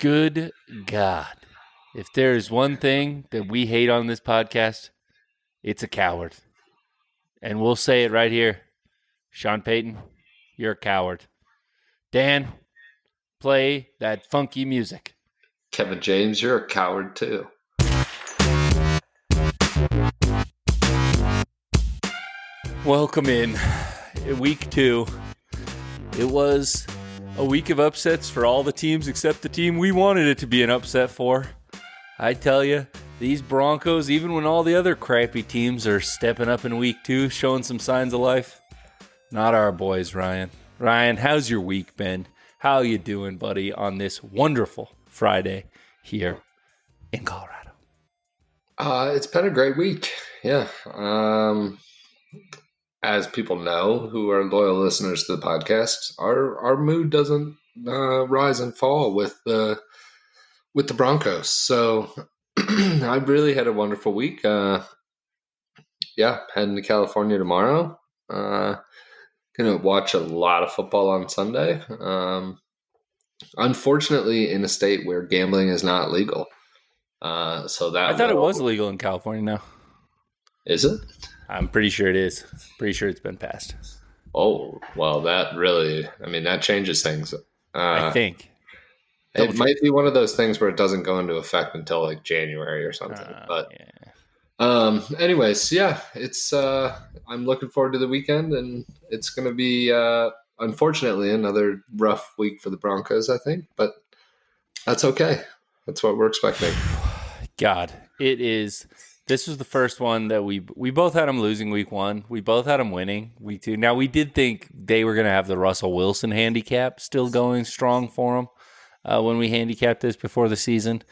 Good God. If there is one thing that we hate on this podcast, it's a coward. And we'll say it right here. Sean Payton, you're a coward. Dan, play that funky music. Kevin James, you're a coward too. Welcome in. Week 2. It was a week of upsets for all the teams except the team we wanted it to be an upset for. I tell you, these Broncos, even when all the other crappy teams are stepping up in week 2, showing some signs of life, not our boys, Ryan. Ryan, how's your week been? How you doing, buddy, on this wonderful Friday here in Colorado? It's been a great week. Yeah. As people know who are loyal listeners to the podcast, our mood doesn't rise and fall with the Broncos. So I really had a wonderful week. Heading to California tomorrow. Gonna watch a lot of football on Sunday. Unfortunately, in a state where gambling is not legal. I thought it was legal in California now. Is it? I'm pretty sure it is. Pretty sure it's been passed. Oh, well, that changes things. I think. It might be one of those things where it doesn't go into effect until like January or something. Anyways, yeah, it's I'm looking forward to the weekend, and it's going to be unfortunately another rough week for the Broncos, I think, but that's okay. That's what we're expecting. God, it is. This was the first one that we both had them losing week 1. We both had them winning week 2. Now, we did think they were going to have the Russell Wilson handicap still going strong for them when we handicapped this before the season.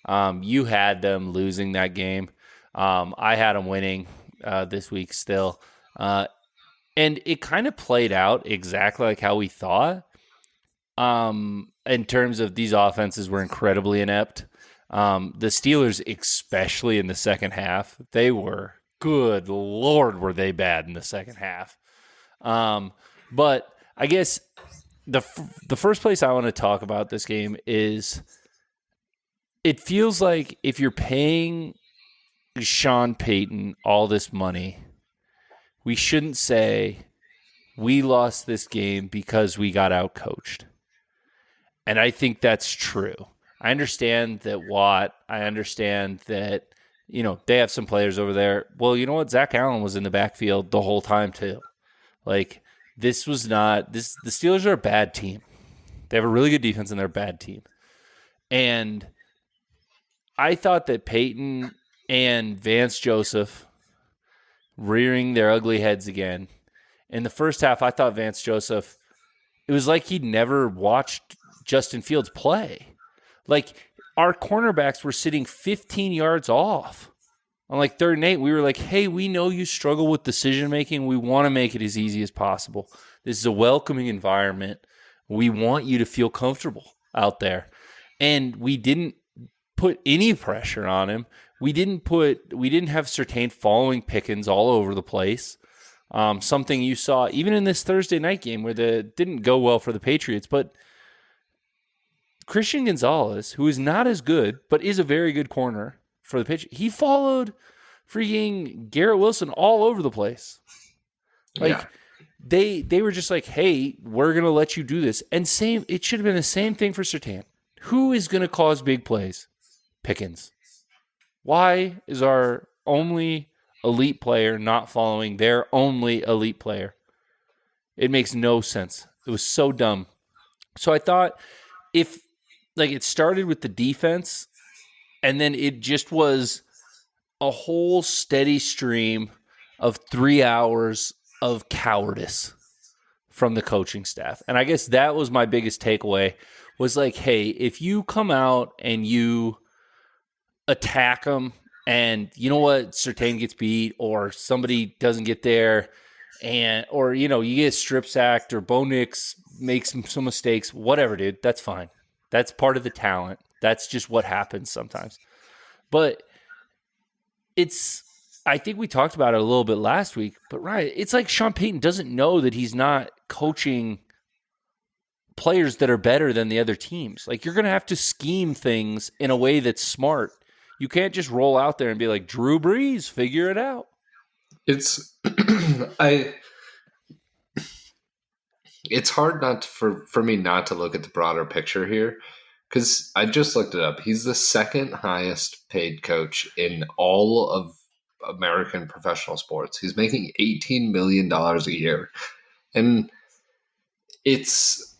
You had them losing that game. I had them winning this week still. And it kind of played out exactly like how we thought. In terms of these offenses were incredibly inept. The Steelers, especially in the second half, they were, good Lord, were they bad in the second half. But I guess the first place I want to talk about this game is it feels like if you're paying Sean Payton all this money, we shouldn't say we lost this game because we got outcoached. And I think that's true. I understand that Watt. I understand that, they have some players over there. Well, you know what? Zach Allen was in the backfield the whole time, too. Like, this was not – the Steelers are a bad team. They have a really good defense, and they're a bad team. And I thought that Peyton and Vance Joseph rearing their ugly heads again. In the first half, I thought Vance Joseph – it was like he'd never watched Justin Fields play. Like, our cornerbacks were sitting 15 yards off. On, 3rd and 8, we were like, hey, we know you struggle with decision-making. We want to make it as easy as possible. This is a welcoming environment. We want you to feel comfortable out there. And we didn't put any pressure on him. We didn't have Surtain following Pickens all over the place. Something you saw even in this Thursday night game where didn't go well for the Patriots, but Christian Gonzalez, who is not as good, but is a very good corner for the pitch, he followed freaking Garrett Wilson all over the place. They were just like, hey, we're going to let you do this. And it should have been the same thing for Surtain. Who is going to cause big plays? Pickens. Why is our only elite player not following their only elite player? It makes no sense. It was so dumb. So I thought it started with the defense, and then it just was a whole steady stream of 3 hours of cowardice from the coaching staff. And I guess that was my biggest takeaway was hey, if you come out and you attack them and you know what, Surtain gets beat or somebody doesn't get there or you get strip sacked or Bo Nix makes some mistakes, whatever, dude, that's fine. That's part of the talent. That's just what happens sometimes. But I think we talked about it a little bit last week, but right, it's like Sean Payton doesn't know that he's not coaching players that are better than the other teams. Like, you're going to have to scheme things in a way that's smart. You can't just roll out there and be like, Drew Brees, figure it out. It's it's hard not for me not to look at the broader picture here, because I just looked it up. He's the second highest paid coach in all of American professional sports. He's making $18 million a year. And this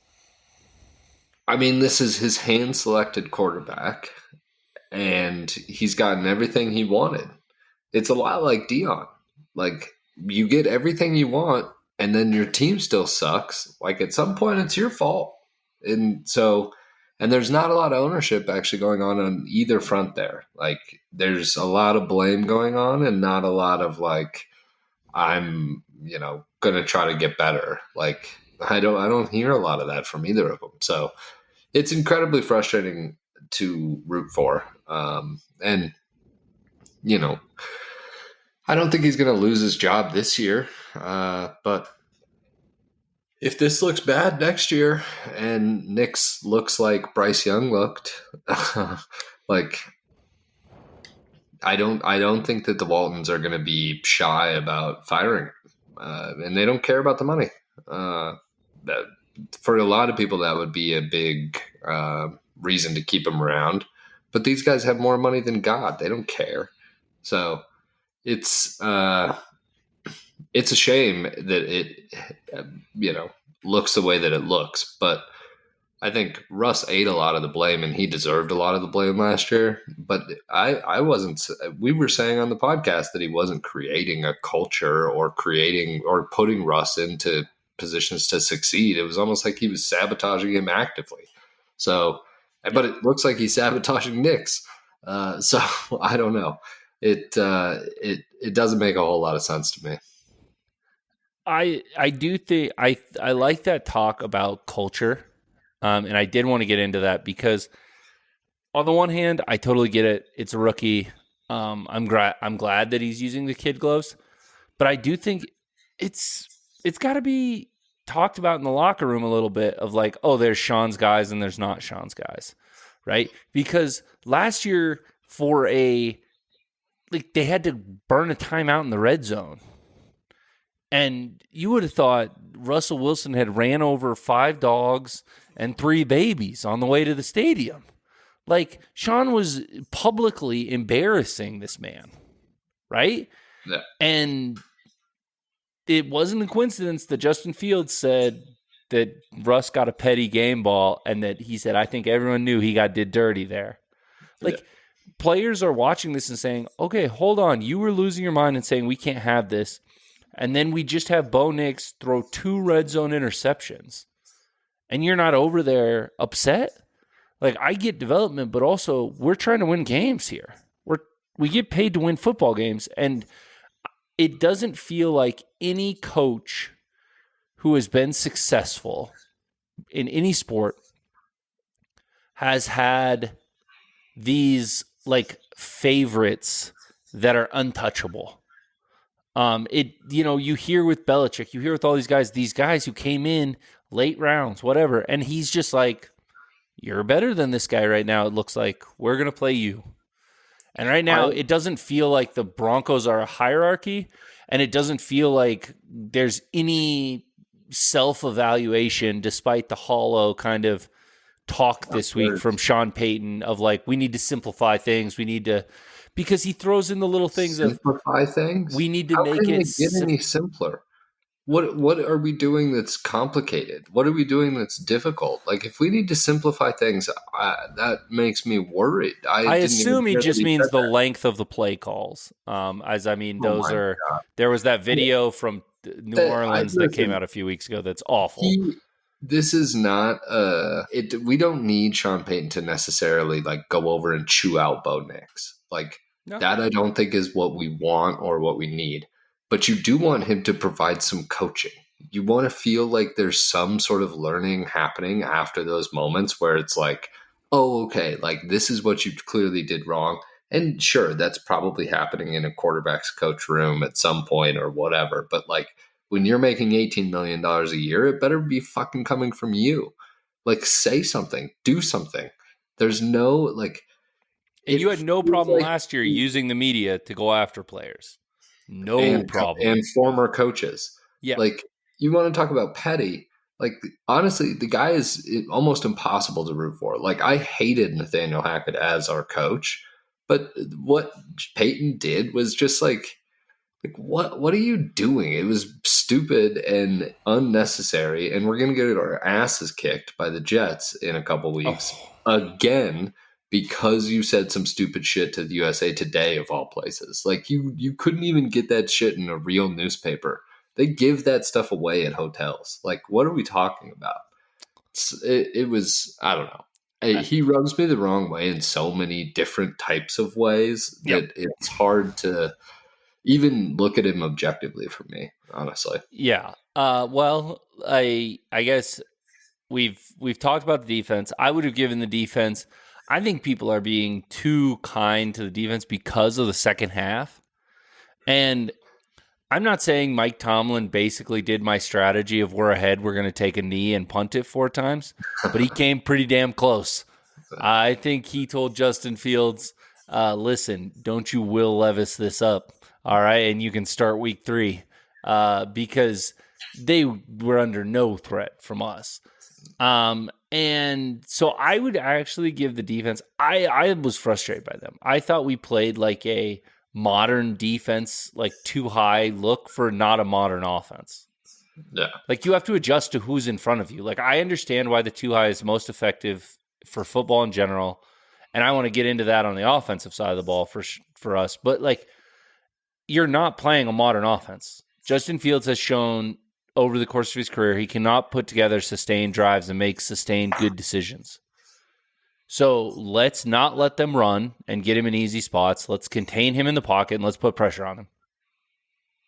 is his hand selected quarterback, and he's gotten everything he wanted. It's a lot like Dion. Like, you get everything you want, and then your team still sucks. Like, at some point, it's your fault. And there's not a lot of ownership actually going on either front there. Like, there's a lot of blame going on, and not a lot of like, I'm, going to try to get better. Like, I don't hear a lot of that from either of them. So it's incredibly frustrating to root for. And I don't think he's going to lose his job this year. But if this looks bad next year and Nick's looks like Bryce Young looked, like, I don't think that the Waltons are going to be shy about firing him. And they don't care about the money. For a lot of people, that would be a big reason to keep him around. But these guys have more money than God. They don't care. So it's a shame that it looks the way that it looks. But I think Russ ate a lot of the blame, and he deserved a lot of the blame last year. But I wasn't. We were saying on the podcast that he wasn't creating a culture or putting Russ into positions to succeed. It was almost like he was sabotaging him actively. So, but it looks like he's sabotaging Knicks. So I don't know. It doesn't make a whole lot of sense to me. I do think I like that talk about culture. And I did want to get into that because on the one hand, I totally get it. It's a rookie. I'm glad that he's using the kid gloves, but I do think it's got to be talked about in the locker room a little bit of like, oh, there's Sean's guys and there's not Sean's guys, right? Because last year they had to burn a timeout in the red zone. And you would have thought Russell Wilson had ran over 5 dogs and 3 babies on the way to the stadium. Like, Sean was publicly embarrassing this man, right? Yeah. And it wasn't a coincidence that Justin Fields said that Russ got a petty game ball, and that he said, I think everyone knew he did dirty there. Like, players are watching this and saying, okay, hold on. You were losing your mind and saying we can't have this. And then we just have Bo Nix throw 2 red zone interceptions. And you're not over there upset? Like, I get development, but also we're trying to win games here. We get paid to win football games. And it doesn't feel like any coach who has been successful in any sport has had these like favorites that are untouchable. You hear with Belichick, you hear with all these guys who came in late rounds, whatever, and he's just like, you're better than this guy right now. It looks like we're going to play you. And right now, it doesn't feel like the Broncos are a hierarchy, and it doesn't feel like there's any self-evaluation despite the hollow kind of talk this week from Sean Payton of like, we need to simplify things. We need to, because he throws in the little things simplify things. We need to How make can it they get any simpler. What are we doing that's complicated? What are we doing that's difficult? Like, if we need to simplify things, that makes me worried. I assume he just means the length of the play calls. There was that video from New Orleans that came out a few weeks ago that's awful. This is not we don't need Sean Payton to necessarily like go over and chew out Bo Nix. Like, that I don't think is what we want or what we need. But you do want him to provide some coaching. You want to feel like there's some sort of learning happening after those moments where it's like, oh, okay, like this is what you clearly did wrong. And sure, that's probably happening in a quarterback's coach room at some point or whatever. But like, when you're making $18 million a year, it better be fucking coming from you. Like, say something, do something. There's no, like, And it you had no feels problem like, last year using the media to go after players. No and problem. and former coaches. Yeah. Like, you want to talk about petty? Like, honestly, the guy is almost impossible to root for. Like, I hated Nathaniel Hackett as our coach, but what Peyton did was just like, what are you doing? It was stupid and unnecessary, and we're gonna get our asses kicked by the Jets in a couple weeks Oh, again because you said some stupid shit to the USA Today of all places. Like, you couldn't even get that shit in a real newspaper. They give that stuff away at hotels. Like, what are we talking about? It was, I don't know. He rubs me the wrong way in so many different types of ways yep. that it's hard to even look at him objectively for me, honestly. Yeah. Well, I guess we've talked about the defense. I would have given the defense. I think people are being too kind to the defense because of the second half. And I'm not saying Mike Tomlin basically did my strategy of we're ahead, we're going to take a knee and punt it 4 times, but he came pretty damn close. I think he told Justin Fields, listen, don't you Will Levis this up, all right? And you can start week 3 because they were under no threat from us. And so I would actually give the defense, I was frustrated by them. I thought we played like a modern defense, like too high look for not a modern offense. Yeah. Like, you have to adjust to who's in front of you. Like, I understand why the too high is most effective for football in general, and I want to get into that on the offensive side of the ball for us. But like, you're not playing a modern offense. Justin Fields has shown over the course of his career he cannot put together sustained drives and make sustained good decisions. So let's not let them run and get him in easy spots. Let's contain him in the pocket and let's put pressure on him.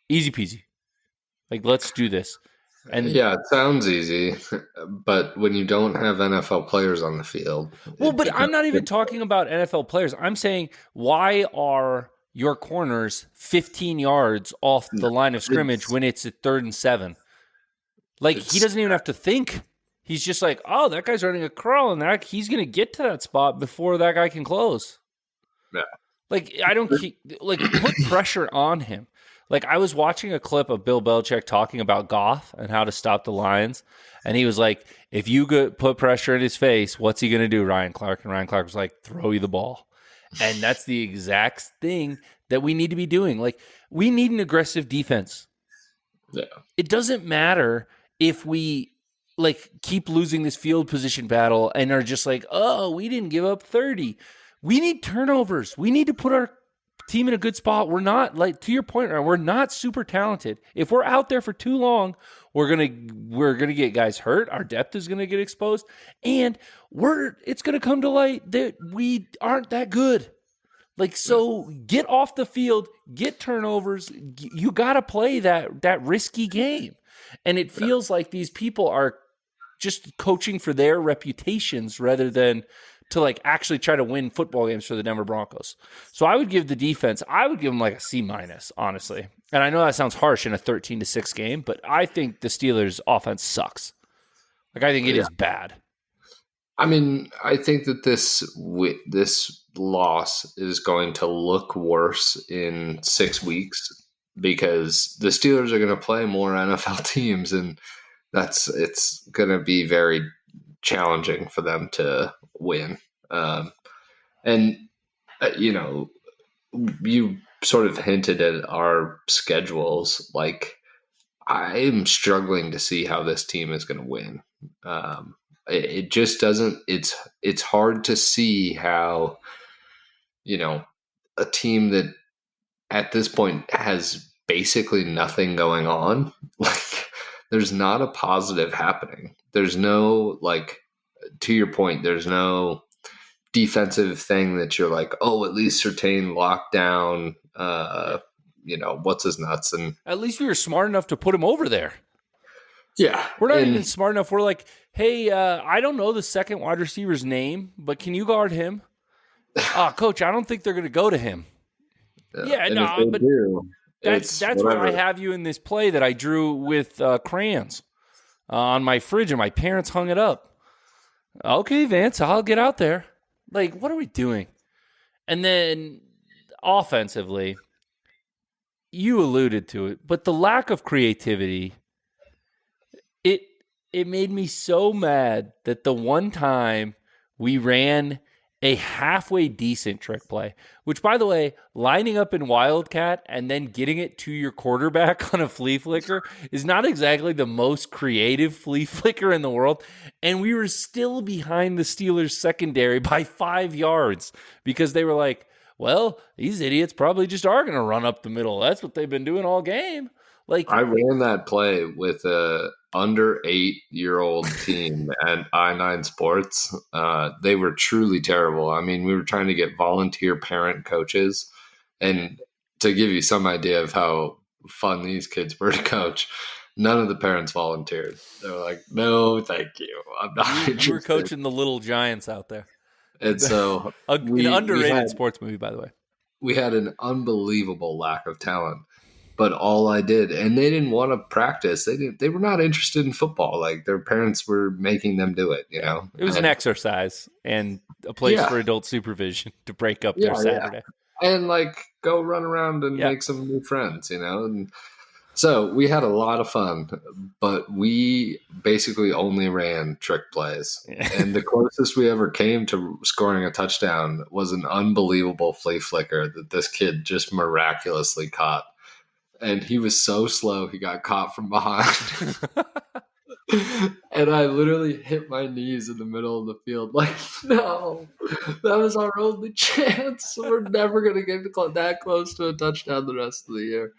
Easy peasy. Like, let's do this. And yeah, it sounds easy, but when you don't have NFL players on the field, well, it but I'm becomes not even difficult. talking about NFL players. I'm saying, why are your corners 15 yards off No, the line of scrimmage it's when it's at 3rd and 7? Like, he it's doesn't even have to think. He's just like, oh, that guy's running a curl, and he's going to get to that spot before that guy can close. yeah. Like, I don't like, put pressure on him. Like, I was watching a clip of Bill Belichick talking about Goff and how to stop the Lions, and he was like, if you put pressure in his face, what's he going to do, Ryan Clark? And Ryan Clark was like, throw you the ball. And that's the exact thing that we need to be doing. Like, we need an aggressive defense. Yeah. It doesn't matter if we like keep losing this field position battle and are just like, oh, we didn't give up 30. We need turnovers. We need to put our team in a good spot. We're not, like, to your point, Ryan, we're not super talented. If we're out there for too long, we're gonna get guys hurt. Our depth is gonna get exposed, and it's gonna come to light that we aren't that good. Like, so get off the field, get turnovers. You got to play that risky game. And it feels like these people are just coaching for their reputations rather than to like actually try to win football games for the Denver Broncos. So I would give the defense, I would give them like a C-, honestly. And I know that sounds harsh in a 13-6 game, but I think the Steelers' offense sucks. Like, I think it is bad. I mean, I think that this loss is going to look worse in 6 weeks because the Steelers are going to play more NFL teams, and it's going to be very challenging for them to win. And you sort of hinted at our schedules. Like, I'm struggling to see how this team is going to win. It just doesn't. It's hard to see how a team that at this point has basically nothing going on. Like, there's not a positive happening. There's no, like, to your point, there's no defensive thing that you're like, oh, at least Surtain locked down. What's his nuts, and At least we were smart enough to put him over there. yeah, We're not and even smart enough. We're like, hey, I don't know the second wide receiver's name, but can you guard him? Coach, I don't think they're going to go to him. Yeah, and if no, they but do, that's it's why whatever. I have you in this play that I drew with crayons on my fridge, and my parents hung it up. Okay, Vance, I'll get out there. Like, what are we doing? And then offensively, you alluded to it, but the lack of creativity, it it made me so mad that the one time we ran a halfway decent trick play, which by the way, lining up in Wildcat and then getting it to your quarterback on a flea flicker is not exactly the most creative flea flicker in the world. And we were still behind the Steelers secondary by 5 yards because they were like, well, these idiots probably just are going to run up the middle. That's what they've been doing all game. Like, I ran that play with a under 8-year-old team at I9 Sports. They were truly terrible. I mean, we were trying to get volunteer parent coaches, and to give you some idea of how fun these kids were to coach, none of the parents volunteered. They were like, "No, thank you. I'm not you were interested." coaching the little giants out there. And so An underrated sports movie, by the way. we had an unbelievable lack of talent. But all I did, and they didn't want to practice. They were not interested in football. Like their parents were making them do it. You know, It was an exercise and a place for adult supervision to break up their Saturday. And like go run around and make some new friends. You know, and so we had a lot of fun. But we basically only ran trick plays, and the closest we ever came to scoring a touchdown was an unbelievable flea flicker that this kid just miraculously caught. And he was so slow, he got caught from behind. And I literally hit my knees in the middle of the field. Like, no, that was our only chance. We're never going to get that close to a touchdown the rest of the year.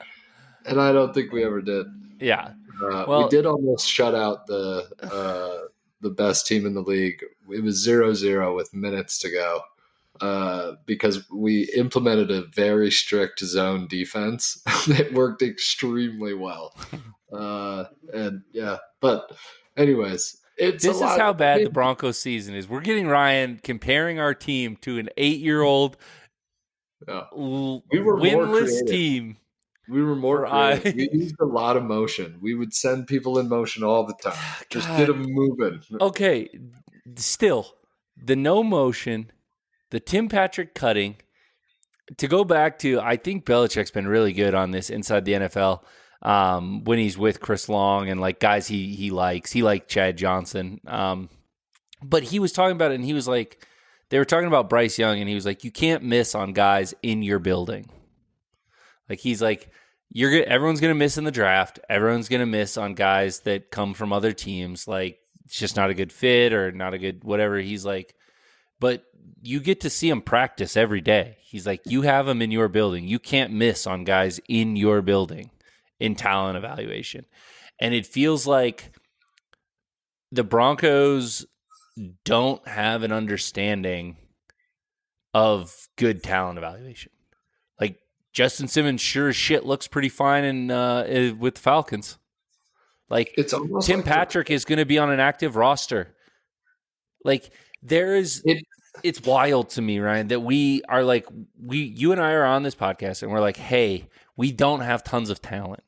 And I don't think we ever did. Yeah. We did almost shut out the best team in the league. It was 0-0 with minutes to go. Because we implemented a very strict zone defense that worked extremely well. But anyways, this is how bad the Broncos season is. We're getting Ryan comparing our team to an 8-year-old winless team. We were more creative. We used a lot of motion. We would send people in motion all the time. Just get them moving. Okay, still, the no motion, the Tim Patrick cutting, to go back to, I think Belichick's been really good on this inside the NFL when he's with Chris Long and like guys he likes. He liked Chad Johnson. But he was talking about it and he was like, they were talking about Bryce Young and he was like, you can't miss on guys in your building. Like he's like, everyone's going to miss in the draft. Everyone's going to miss on guys that come from other teams. Like it's just not a good fit or not a good whatever. He's like, but you get to see him practice every day. He's like, you have him in your building. You can't miss on guys in your building in talent evaluation. And it feels like the Broncos don't have an understanding of good talent evaluation. Like Justin Simmons sure as shit looks pretty fine with the Falcons. Like it's Tim Patrick is going to be on an active roster. Like it's wild to me, Ryan, that we are like, you and I are on this podcast and we're like, hey, we don't have tons of talent.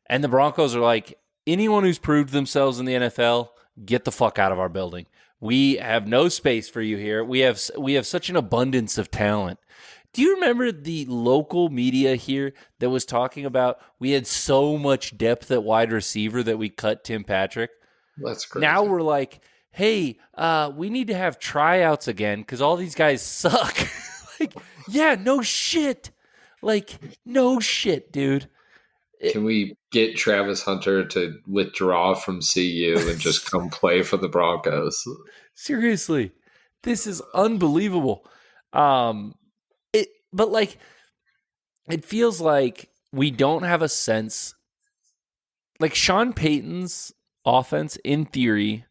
And the Broncos are like, anyone who's proved themselves in the NFL, get the fuck out of our building. We have no space for you here. We have such an abundance of talent. Do you remember the local media here that was talking about we had so much depth at wide receiver that we cut Tim Patrick? That's crazy. Now we're like, hey, we need to have tryouts again because all these guys suck. Like, yeah, no shit. Like, no shit, dude. Can we get Travis Hunter to withdraw from CU and just come play for the Broncos? Seriously, this is unbelievable. But like, it feels like we don't have a sense. Like Sean Payton's offense, in theory,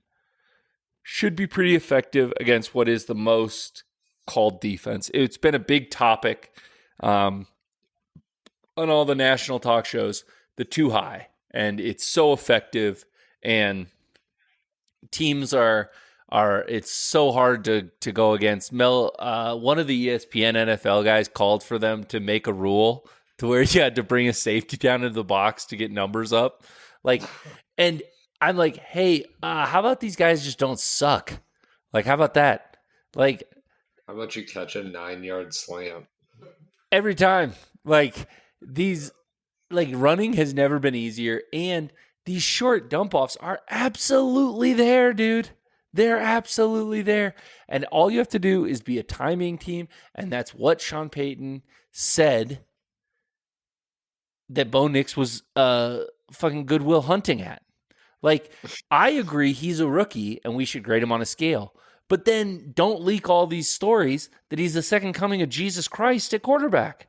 should be pretty effective against what is the most called defense. It's been a big topic on all the national talk shows, the too high, and it's so effective, and teams are it's so hard to go against. One of the ESPN NFL guys called for them to make a rule to where you had to bring a safety down into the box to get numbers up. Like, and I'm like, hey, how about these guys just don't suck? Like, how about that? Like, How about you catch a 9-yard slant? every time. Like, these, like, running has never been easier. And these short dump offs are absolutely there, dude. They're absolutely there. And all you have to do is be a timing team. And that's what Sean Payton said that Bo Nix was fucking Goodwill Hunting at. Like, I agree he's a rookie and we should grade him on a scale. But then don't leak all these stories that he's the second coming of Jesus Christ at quarterback.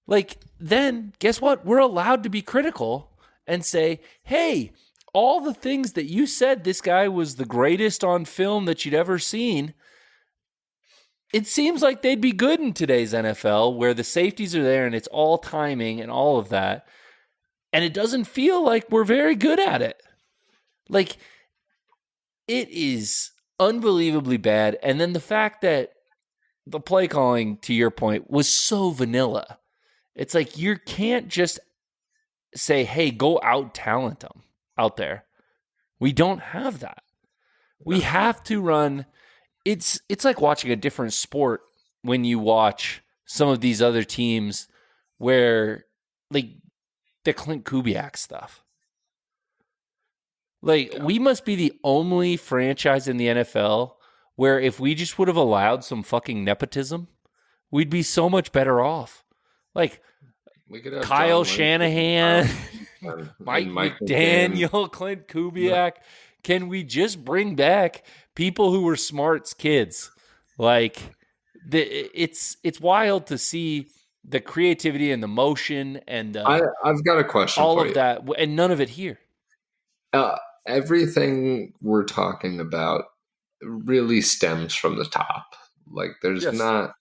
Like, then guess what? We're allowed to be critical and say, hey, all the things that you said this guy was the greatest on film that you'd ever seen, it seems like they'd be good in today's NFL where the safeties are there and it's all timing and all of that. And it doesn't feel like we're very good at it. Like, it is unbelievably bad. And then the fact that the play calling, to your point, was so vanilla. It's like you can't just say, hey, go out talent them out there. We don't have that. We have to run. It's like watching a different sport when you watch some of these other teams where, like, the Clint Kubiak stuff. Like, we must be the only franchise in the NFL where if we just would have allowed some fucking nepotism, we'd be so much better off. Like, We could have Kyle John Shanahan, Lynch Mike and Mike McDaniel, Clint Kubiak. Can we just bring back people who were smarts kids? Like, it's wild to see the creativity and the motion and I've got a question all for of you. that, and none of it here. Everything we're talking about really stems from the top. Like, there's Yes. not.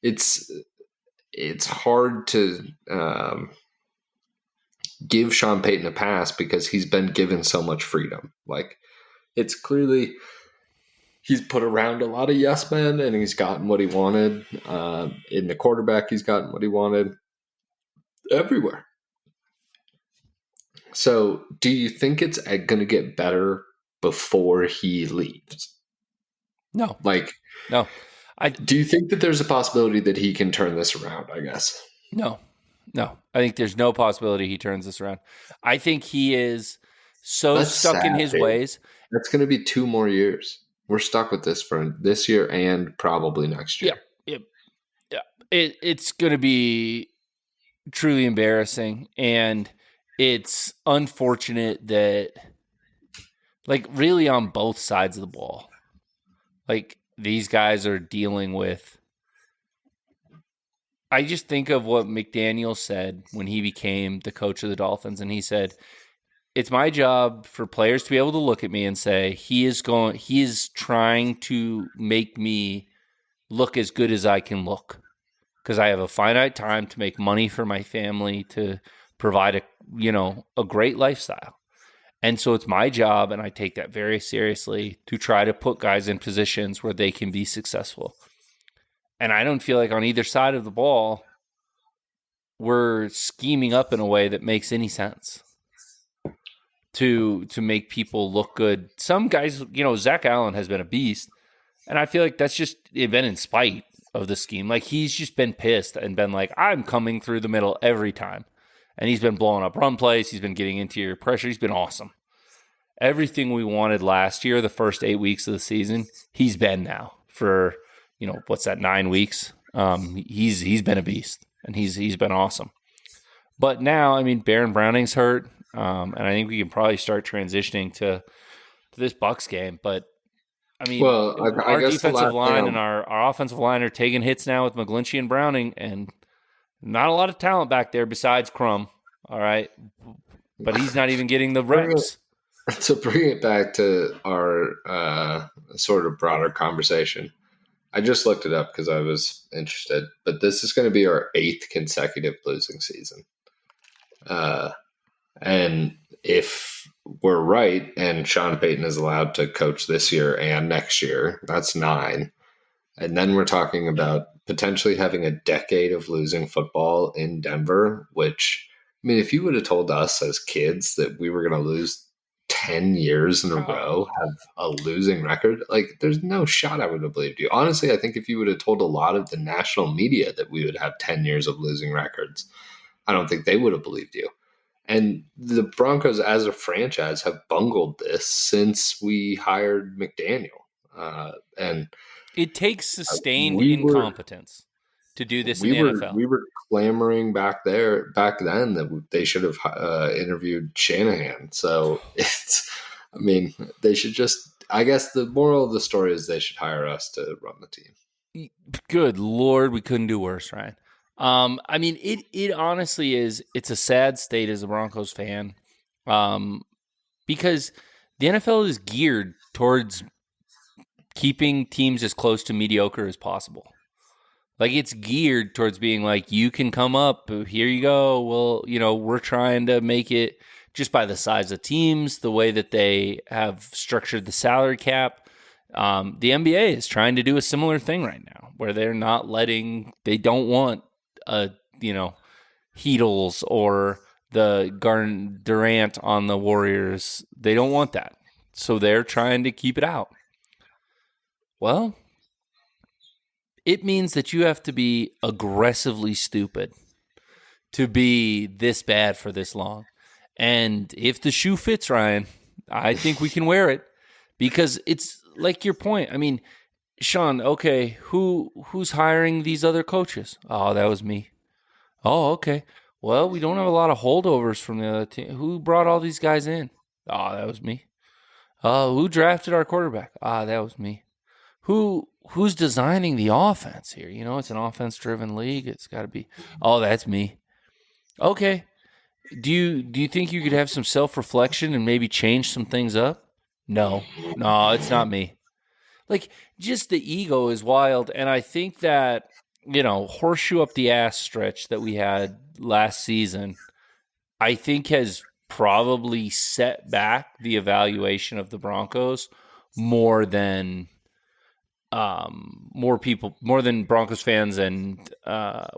It's hard to give Sean Payton a pass because he's been given so much freedom. Like, it's clearly he's put around a lot of yes men and he's gotten what he wanted. In the quarterback, he's gotten what he wanted everywhere. So, do you think it's going to get better before he leaves? No. Like, No. do you think that there's a possibility that he can turn this around, I guess? No. I think there's no possibility he turns this around. I think he is so That's stuck in sad, his dude. ways. That's going to be 2 more years. We're stuck with this for this year and probably next year. Yeah. It's going to be truly embarrassing. And it's unfortunate that, like, really on both sides of the ball, like, these guys are dealing with. I just think of what McDaniel said when he became the coach of the Dolphins, and he said, it's my job for players to be able to look at me and say, he is trying to make me look as good as I can look because I have a finite time to make money for my family, to provide a great lifestyle. And so it's my job, and I take that very seriously, to try to put guys in positions where they can be successful. And I don't feel like on either side of the ball, we're scheming up in a way that makes any sense to make people look good. Some guys, Zach Allen has been a beast, and I feel like that's just been in spite of the scheme. Like, he's just been pissed and been like, I'm coming through the middle every time. And he's been blowing up run plays. He's been getting interior pressure. He's been awesome. Everything we wanted last year, the first 8 weeks of the season, he's been now for, what's that, 9 weeks? He's been a beast, and he's been awesome. But now, I mean, Baron Browning's hurt, and I think we can probably start transitioning to this Bucs game. But I mean, I our guess defensive line and our offensive line are taking hits now with McGlinchey and Browning, and not a lot of talent back there besides Crum. All right, but he's not even getting the reps. To bring it back to our sort of broader conversation, I just looked it up because I was interested. But this is going to be our 8th consecutive losing season. And if we're right and Sean Payton is allowed to coach this year and next year, that's 9. And then we're talking about potentially having a decade of losing football in Denver, which, I mean, if you would have told us as kids that we were going to lose 10 years in a row have a losing record, like there's no shot I would have believed you. Honestly, I think if you would have told a lot of the national media that we would have 10 years of losing records, I don't think they would have believed you. And the Broncos as a franchise have bungled this since we hired McDaniel. And it takes sustained we were incompetence to do this in we the were NFL. we were clamoring back then that they should have interviewed Shanahan. So I mean, they should just. I guess the moral of the story is they should hire us to run the team. Good Lord, we couldn't do worse, Ryan. I mean, it honestly is. It's a sad state as a Broncos fan, because the NFL is geared towards keeping teams as close to mediocre as possible. Like, it's geared towards being like, you can come up, here you go. Well, we're trying to make it just by the size of teams, the way that they have structured the salary cap. The NBA is trying to do a similar thing right now, where they don't want Heatles or the Durant on the Warriors. They don't want that. So they're trying to keep it out. Well, it means that you have to be aggressively stupid to be this bad for this long. And if the shoe fits, Ryan, I think we can wear it, because it's like your point. I mean, Sean, okay, who's hiring these other coaches? Oh, that was me. Oh, okay. Well, we don't have a lot of holdovers from the other team. Who brought all these guys in? Oh, that was me. Who drafted our quarterback? Ah, that was me. Who's designing the offense here? It's an offense-driven league. It's got to be. Oh, that's me. Okay. Do you think you could have some self-reflection and maybe change some things up? No, it's not me. Like, just the ego is wild, and I think that horseshoe up the ass stretch that we had last season, I think has probably set back the evaluation of the Broncos more than Broncos fans and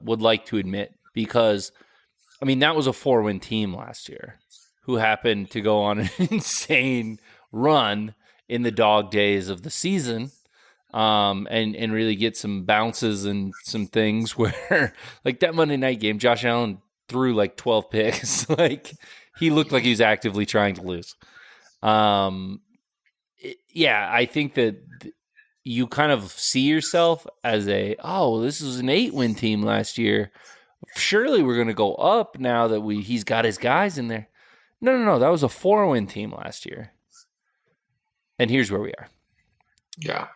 would like to admit, because I mean, that was a 4-win team last year who happened to go on an insane run in the dog days of the season, and really get some bounces and some things where, like that Monday night game, Josh Allen threw like 12 picks. Like, he looked like he was actively trying to lose. I think that you kind of see yourself as this was an 8-win team last year. Surely we're going to go up now that he's got his guys in there. No. That was a 4-win team last year. And here's where we are. Yeah.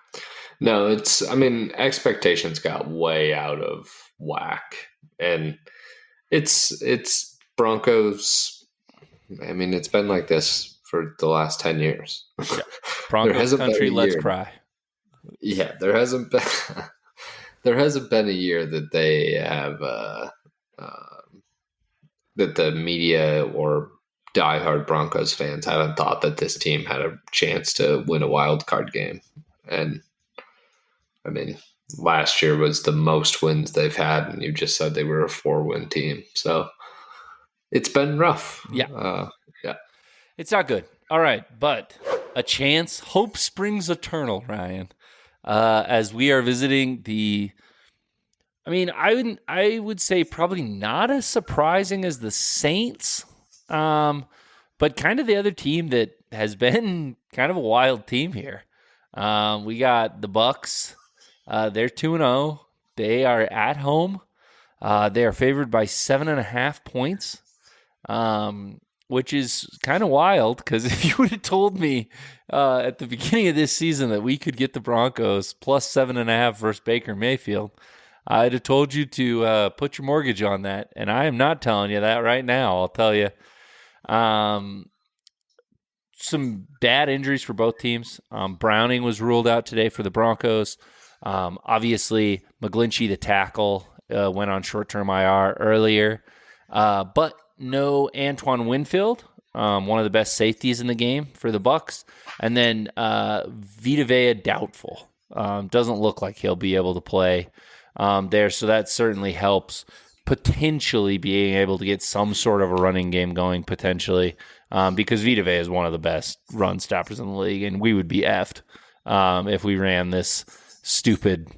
No, expectations got way out of whack. And it's Broncos. I mean, it's been like this for the last 10 years. Yeah. Broncos country, let's cry. Yeah, there hasn't been a year that they have that the media or diehard Broncos fans haven't thought that this team had a chance to win a wild card game. And I mean, last year was the most wins they've had, and you just said they were a 4-win team. So it's been rough. Yeah. It's not good. All right, but a chance. Hope springs eternal, Ryan. As we are visiting I would say probably not as surprising as the Saints, but kind of the other team that has been kind of a wild team here. We got the Bucks. They're 2-0. They are at home. They are favored by 7.5 points, which is kind of wild, because if you would have told me at the beginning of this season that we could get the Broncos plus 7.5 versus Baker Mayfield, I'd have told you to put your mortgage on that, and I am not telling you that right now. I'll tell you. Some bad injuries for both teams. Browning was ruled out today for the Broncos. Obviously, McGlinchey, the tackle, went on short-term IR earlier. But no Antoine Winfield, one of the best safeties in the game for the Bucks. And then Vita Vea, doubtful. Doesn't look like he'll be able to play there, so that certainly helps potentially being able to get some sort of a running game going potentially because Vita Vea is one of the best run stoppers in the league, and we would be effed if we ran this stupid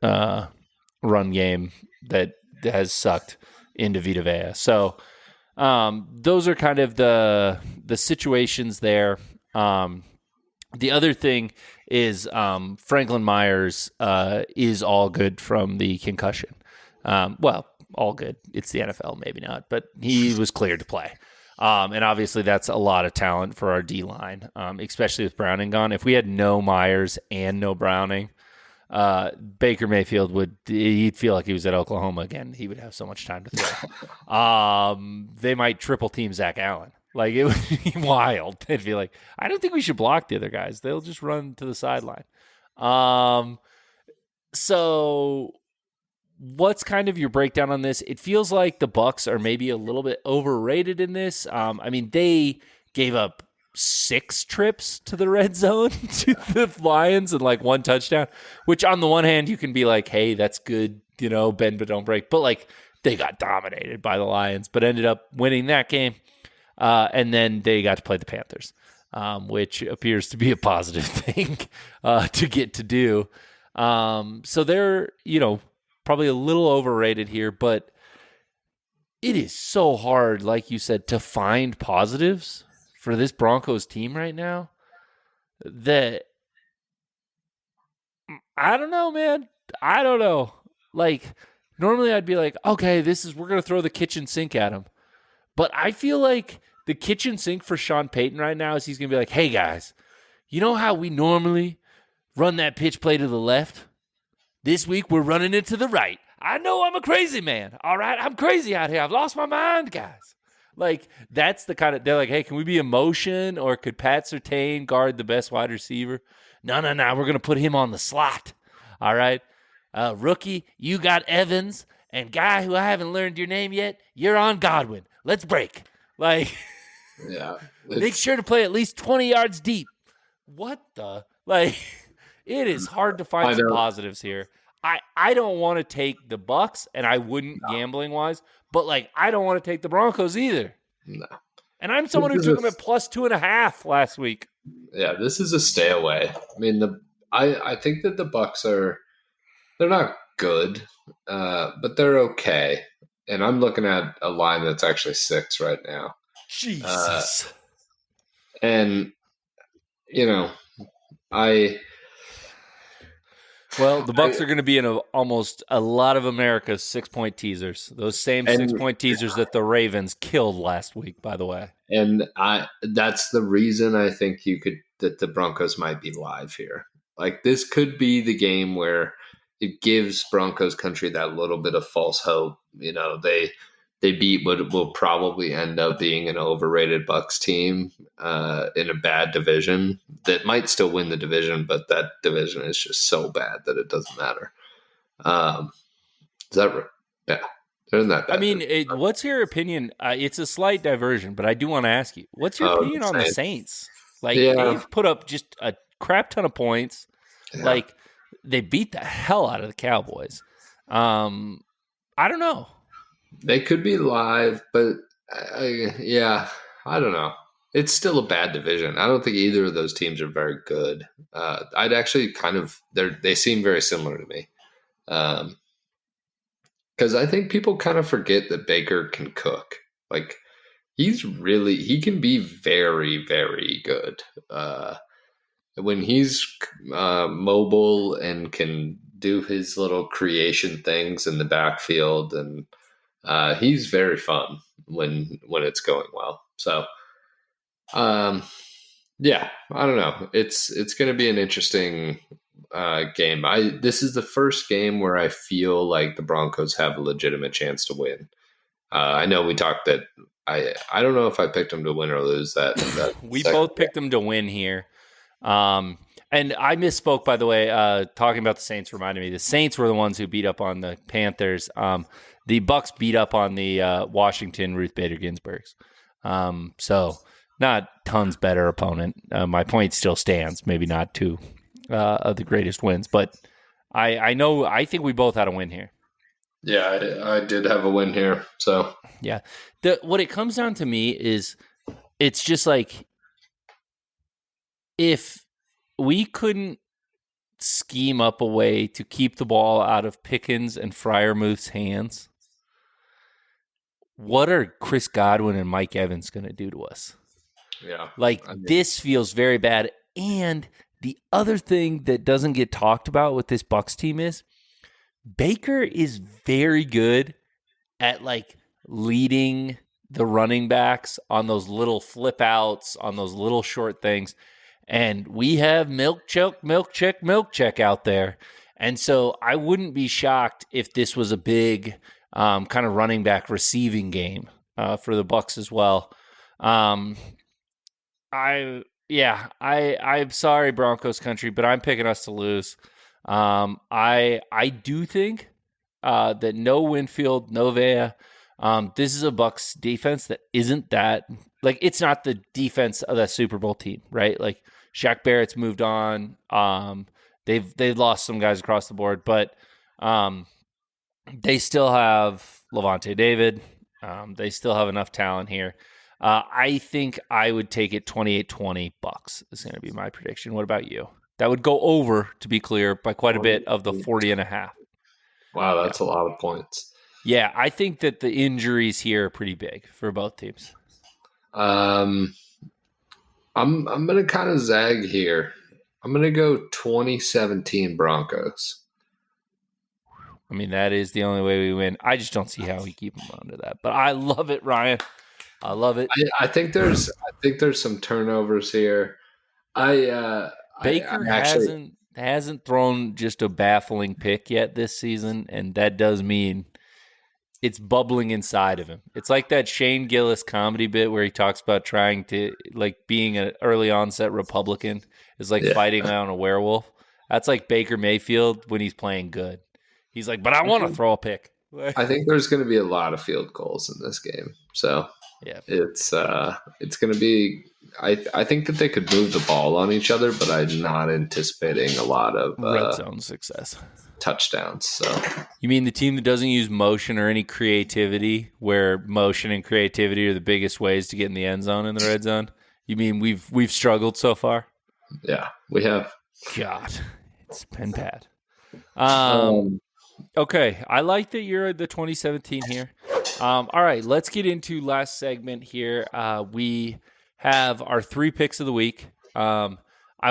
run game that has sucked into Vita Vea. So those are kind of the situations there. The other thing is Franklin Myers is all good from the concussion. Well, all good. It's the NFL, maybe not, but he was cleared to play. And obviously that's a lot of talent for our D-line, especially with Browning gone. If we had no Myers and no Browning, Baker Mayfield he'd feel like he was at Oklahoma again. He would have so much time to throw. They might triple team Zach Allen. Like, it would be wild. They'd be like, I don't think we should block the other guys. They'll just run to the sideline. So what's kind of your breakdown on this? It feels like the Bucs are maybe a little bit overrated in this. I mean, they gave up 6 trips to the red zone to the Lions and like 1 touchdown, which on the one hand you can be like, hey, that's good, bend but don't break. But like, they got dominated by the Lions, but ended up winning that game. And then they got to play the Panthers, which appears to be a positive thing to get to do. So they're, probably a little overrated here, but it is so hard, like you said, to find positives for this Broncos team right now that I don't know, man. I don't know. Like, normally I'd be like, okay, we're going to throw the kitchen sink at him. But I feel like the kitchen sink for Sean Payton right now is he's going to be like, hey, guys, you know how we normally run that pitch play to the left? This week we're running it to the right. I know I'm a crazy man. All right, I'm crazy out here. I've lost my mind, guys. Like, that's the kind of, they're like, hey, can we be emotion, or could Pat Surtain guard the best wide receiver? No, we're going to put him on the slot. All right. Rookie, you got Evans, and guy who I haven't learned your name yet, you're on Godwin. Let's break. Like, yeah, make sure to play at least 20 yards deep. What the? Like, it is hard to find some positives here. I don't want to take the Bucs, and I wouldn't gambling-wise, but, like, I don't want to take the Broncos either. No. And I'm someone who took them at plus 2.5 last week. Yeah, this is a stay away. I mean, I think that the Bucs they're not good, but they're okay. And I'm looking at a line that's actually 6 right now. Jesus. And, Well, the Bucs are going to be in almost a lot of America's 6-point teasers. Those same 6-point teasers that the Ravens killed last week, by the way. And that's the reason I think that the Broncos might be live here. Like, this could be the game where it gives Broncos country that little bit of false hope. They beat what will probably end up being an overrated Bucs team in a bad division that might still win the division, but that division is just so bad that it doesn't matter. Is that right? Yeah, they're in that bad. I mean, what's your opinion? It's a slight diversion, but I do want to ask you, what's your opinion on the Saints? Like, they've put up just a crap ton of points. Yeah. Like, they beat the hell out of the Cowboys. I don't know. They could be live, but I don't know. It's still a bad division. I don't think either of those teams are very good. I'd actually they seem very similar to me. Because I think people kind of forget that Baker can cook. Like, he can be very, very good. When he's mobile and can do his little creation things in the backfield, and he's very fun when it's going well. So, yeah, I don't know. It's going to be an interesting game. This is the first game where I feel like the Broncos have a legitimate chance to win. I know we talked that I don't know if I picked them to win or lose that we both picked them to win here. And I misspoke, by the way. Talking about the Saints reminded me the Saints were the ones who beat up on the Panthers. The Bucs beat up on the Washington Ruth Bader Ginsburgs. So not tons better opponent. My point still stands. Maybe not two of the greatest wins, but I think we both had a win here. Yeah, I did have a win here. So yeah, what it comes down to me is it's just like if we couldn't scheme up a way to keep the ball out of Pickens and Freiermuth's hands, what are Chris Godwin and Mike Evans going to do to us? Yeah. Like, this feels very bad. And the other thing that doesn't get talked about with this Bucs team is Baker is very good at like leading the running backs on those little flip outs, on those little short things. And we have milk check out there. And so I wouldn't be shocked if this was a big kind of running back receiving game for the Bucs as well. I'm sorry, Broncos country, but I'm picking us to lose. I do think that no Winfield, no Vea. This is a Bucs defense that isn't that like it's not the defense of that Super Bowl team, right? Like Shaq Barrett's moved on. They've lost some guys across the board, but they still have Levante David. They still have enough talent here. I think I would take it 28-20 Bucs is going to be my prediction. What about you? That would go over, to be clear, by quite a bit of the 40.5. Wow, that's a lot of points. Yeah, I think that the injuries here are pretty big for both teams. I'm gonna kind of zag here. I'm gonna go 2017 Broncos. I mean, that is the only way we win. I just don't see how we keep them under that. But I love it, Ryan. I love it. I think there's some turnovers here. Baker hasn't thrown just a baffling pick yet this season, and that does mean it's bubbling inside of him. It's like that Shane Gillis comedy bit where he talks about trying to like being an early onset Republican is like fighting on a werewolf. That's like Baker Mayfield when he's playing good. He's like, but I want to throw a pick. I think there's going to be a lot of field goals in this game. So yeah, it's going to be. I think that they could move the ball on each other, but I'm not anticipating a lot of red zone success, touchdowns. So you mean the team that doesn't use motion or any creativity, where motion and creativity are the biggest ways to get in the end zone in the red zone? You mean we've struggled so far? Yeah, we have. God, it's been bad. Okay, I like that you're the 2017 here. All right, let's get into last segment here. We have our 3 picks of the week. I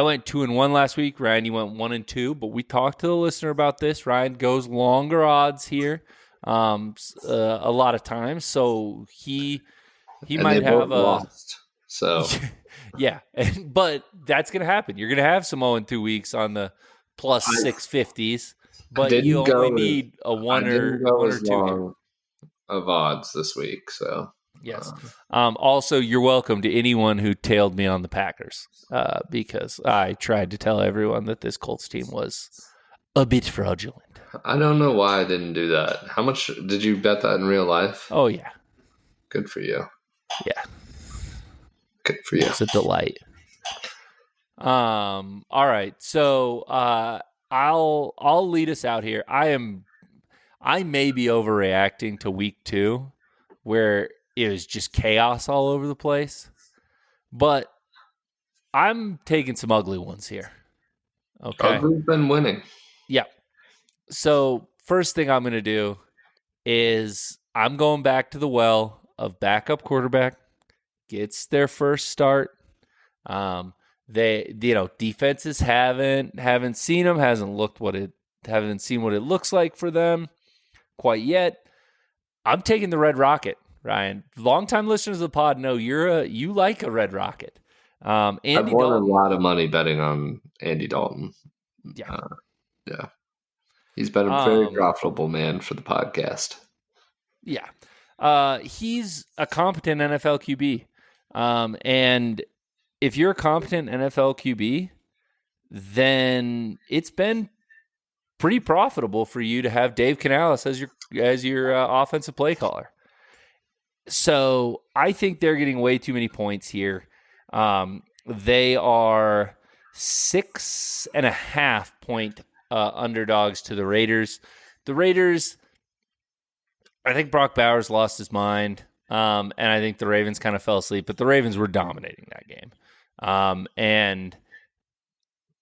went 2-1 last week. Ryan, you went 1-2, but we talked to the listener about this. Ryan goes longer odds here a lot of times, so he might have lost. So yeah, but that's going to happen. You're going to have some 0-2 weeks on the plus 650s. But you only need a one or two of odds this week. So yes. Also, you're welcome to anyone who tailed me on the Packers because I tried to tell everyone that this Colts team was a bit fraudulent. I don't know why I didn't do that. How much did you bet that in real life? Oh yeah, good for you. Yeah, good for you. It's a delight. All right, so I'll lead us out here. I may be overreacting to week 2 where it was just chaos all over the place, but I'm taking some ugly ones here. Okay. Ugly's been winning. Yeah. So first thing I'm going to do is I'm going back to the well of backup quarterback gets their first start. They, defenses haven't seen them, haven't seen what it looks like for them quite yet. I'm taking the Red Rocket, Ryan. Longtime listeners of the pod know you like a Red Rocket. Andy I've won Dalton, a lot of money betting on Andy Dalton. Yeah, yeah, he's been a very profitable man for the podcast. Yeah, he's a competent NFL QB, and if you're a competent NFL QB, then it's been pretty profitable for you to have Dave Canales as your offensive play caller. So I think they're getting way too many points here. They are 6.5 point underdogs to the Raiders. The Raiders, I think Brock Bowers lost his mind. And I think the Ravens kind of fell asleep, but the Ravens were dominating that game. And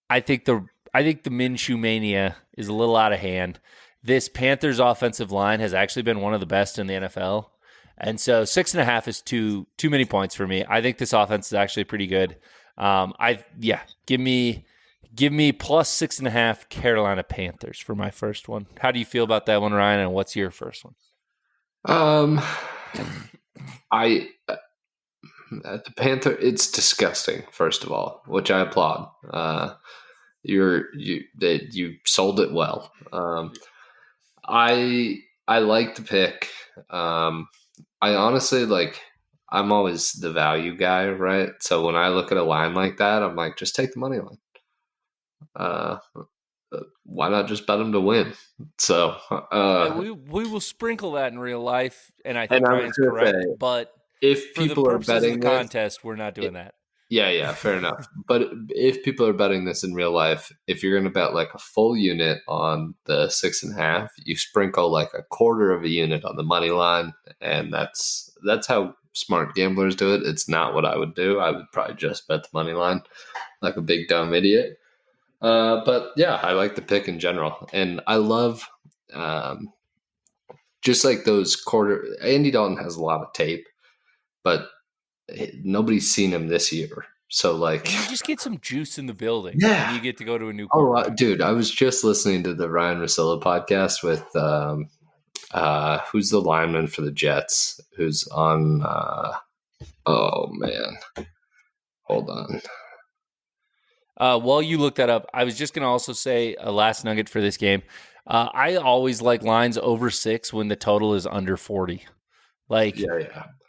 I think the Minshew mania is a little out of hand. This Panthers offensive line has actually been one of the best in the NFL. And so 6.5 is too many points for me. I think this offense is actually pretty good. Give me plus 6.5 Carolina Panthers for my first one. How do you feel about that one, Ryan? And what's your first one? I the Panther. It's disgusting. First of all, which I applaud. You sold it well. I like the pick. I honestly like. I'm always the value guy, right? So when I look at a line like that, I'm like, just take the money line. Why not just bet them to win? So we will sprinkle that in real life, and I think and I was Ryan's gonna correct. say, But if for the people are purposes of betting the this, contest, we're not doing that. yeah, fair enough. But if people are betting this in real life, if you're going to bet like a full unit on the 6.5, you sprinkle like a quarter of a unit on the money line, and that's how smart gamblers do it. It's not what I would do. I would probably just bet the money line like a big dumb idiot. But yeah, I like the pick in general, and I love just like those quarter. Andy Dalton has a lot of tape, but nobody's seen him this year. So like, and you just get some juice in the building. Yeah. And you get to go to a new quarterback. Dude, I was just listening to the Ryan Russillo podcast with who's the lineman for the Jets? Who's on? Oh man, hold on. While you look that up, I was just going to also say a last nugget for this game. I always like lines over 6 when the total is under 40. Like,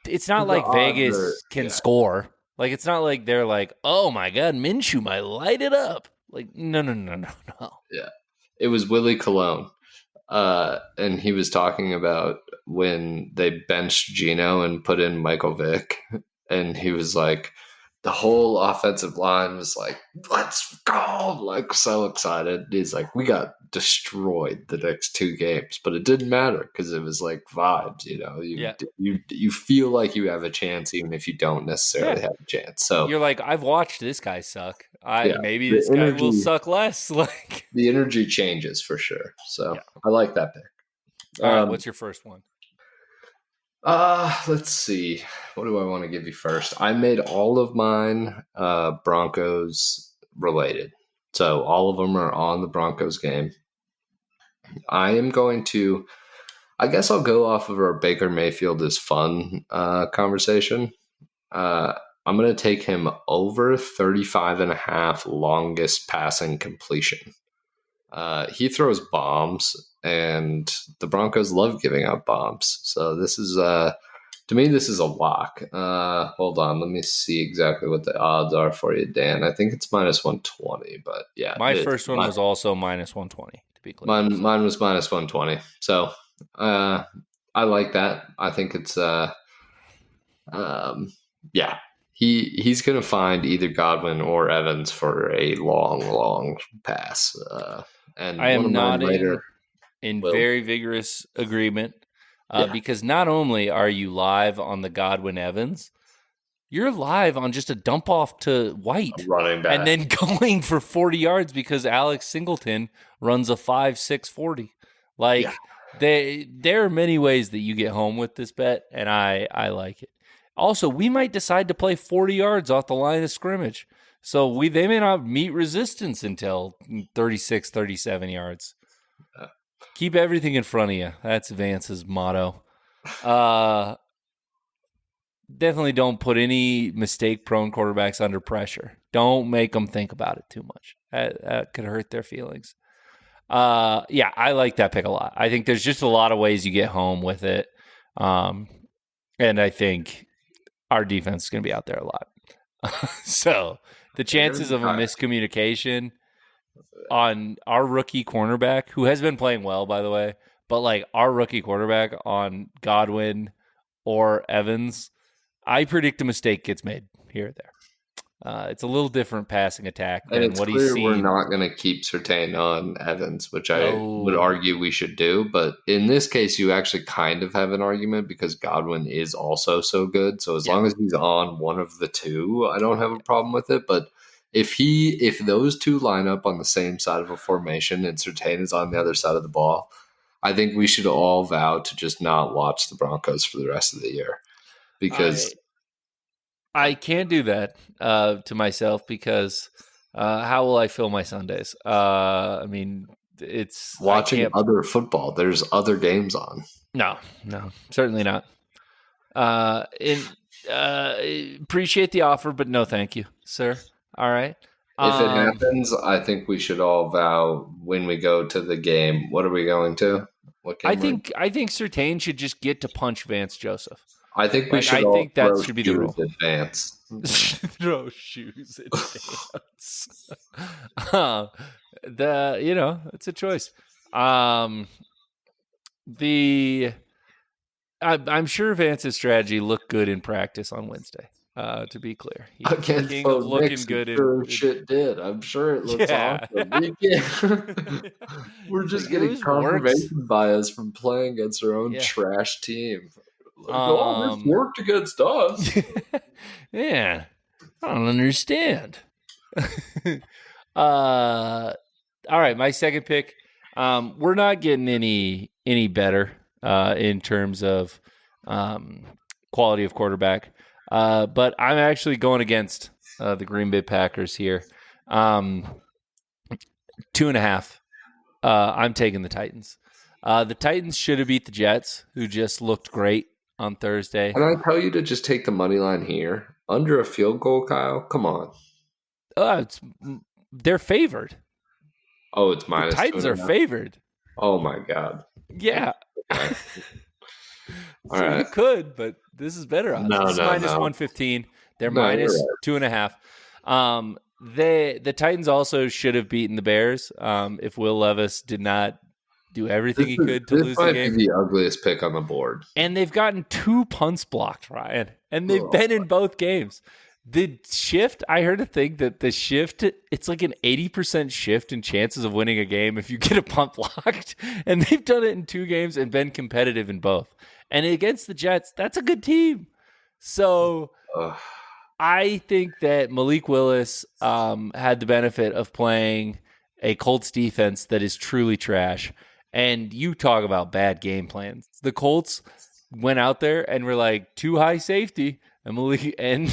it's not like Vegas can score. Like, it's not like they're like, oh my God, Minshew might light it up. Like, no. Yeah. It was Willie Colon. And he was talking about when they benched Geno and put in Michael Vick. And he was like, the whole offensive line was like, let's go, like so excited. He's like, we got destroyed the next 2 games, but it didn't matter because it was like vibes, you feel like you have a chance even if you don't necessarily have a chance. So you're like, I've watched this guy suck. Maybe this energy, guy will suck less. Like, the energy changes for sure. So I like that pick. All right, what's your first one? Let's see. What do I want to give you first? I made all of mine Broncos related. So all of them are on the Broncos game. I am going to, I guess I'll go off of our Baker Mayfield is fun conversation. I'm going to take him over 35.5 longest passing completion. He throws bombs, and the Broncos love giving up bombs. So this is, to me, this is a lock. Hold on. Let me see exactly what the odds are for you, Dan. I think it's minus 120, but yeah. My first one was also minus 120, to be clear. Mine was minus 120. So I like that. I think it's, yeah. He's going to find either Godwin or Evans for a long pass. And I am nodding in very vigorous agreement because not only are you live on the Godwin Evans, you're live on just a dump off to White running back, and then going for 40 yards because Alex Singleton runs a 5.6 40. Like there are many ways that you get home with this bet, and I like it. Also, we might decide to play 40 yards off the line of scrimmage. So they may not meet resistance until 36, 37 yards. Keep everything in front of you. That's Vance's motto. Definitely don't put any mistake-prone quarterbacks under pressure. Don't make them think about it too much. That could hurt their feelings. I like that pick a lot. I think there's just a lot of ways you get home with it. And I think our defense is going to be out there a lot. So the chances of a miscommunication on our rookie cornerback, who has been playing well, by the way, but like our rookie quarterback on Godwin or Evans, I predict a mistake gets made here or there. It's a little different passing attack And than it's what he's clear we're seen. not going to keep Surtain on Evans, which I would No, argue we should do. But in this case, you actually kind of have an argument because Godwin is also so good. So as yeah, long as he's on one of the two, I don't have a problem with it. But if those two line up on the same side of a formation and Surtain is on the other side of the ball, I think we should all vow to just not watch the Broncos for the rest of the year I because I can't do that to myself because how will I fill my Sundays? I mean, it's I watching can't. other football, there's other games on. No, no, certainly not. And appreciate the offer, but no, thank you, sir. All right. If it Um, happens, I think we should all vow when we go to the game. What are we going to? What I game are we? think I think Sertain should just get to punch Vance Joseph. I think we Like should I all think that throw should be the shoes rule. at Vance. Throw shoes at Vance. uh, it's a choice. Um, the I'm sure Vance's strategy looked good in practice on Wednesday. To be clear, he's the Against king of Bo looking Nix, I'm good sure shit did. I'm sure it looks yeah. awesome. We're He's like, just it getting was works. confirmation bias from playing against our own Yeah. trash team. Like, oh, this Um. worked against us. Yeah. I don't understand. All right, my second pick. We're not getting any better in terms of quality of quarterback, but I'm actually going against the Green Bay Packers here. 2.5. I'm taking the Titans. The Titans should have beat the Jets, who just looked great on Thursday. And I tell you to just take the money line here under a field goal, Kyle. Come on. It's, they're favored. Oh, it's The minus two Titans and are a half. favored. Oh my god. Yeah. Okay. All So you right. could, but this is better odds. No, This is no, minus no. 115. They're No, you're minus right. 2.5. The Titans also should have beaten the Bears if Will Levis did not do everything he could to This lose the might be game. the ugliest pick on the board. And they've gotten 2 punts blocked, Ryan. And they've Oh, been in both games. The shift, I heard a thing that the shift, it's like an 80% shift in chances of winning a game if you get a punt blocked. And they've done it in 2 games and been competitive in both. And against the Jets, that's a good team. So ugh. I think that Malik Willis had the benefit of playing a Colts defense that is truly trash. And you talk about bad game plans. The Colts went out there and were like, too high safety. And Malik and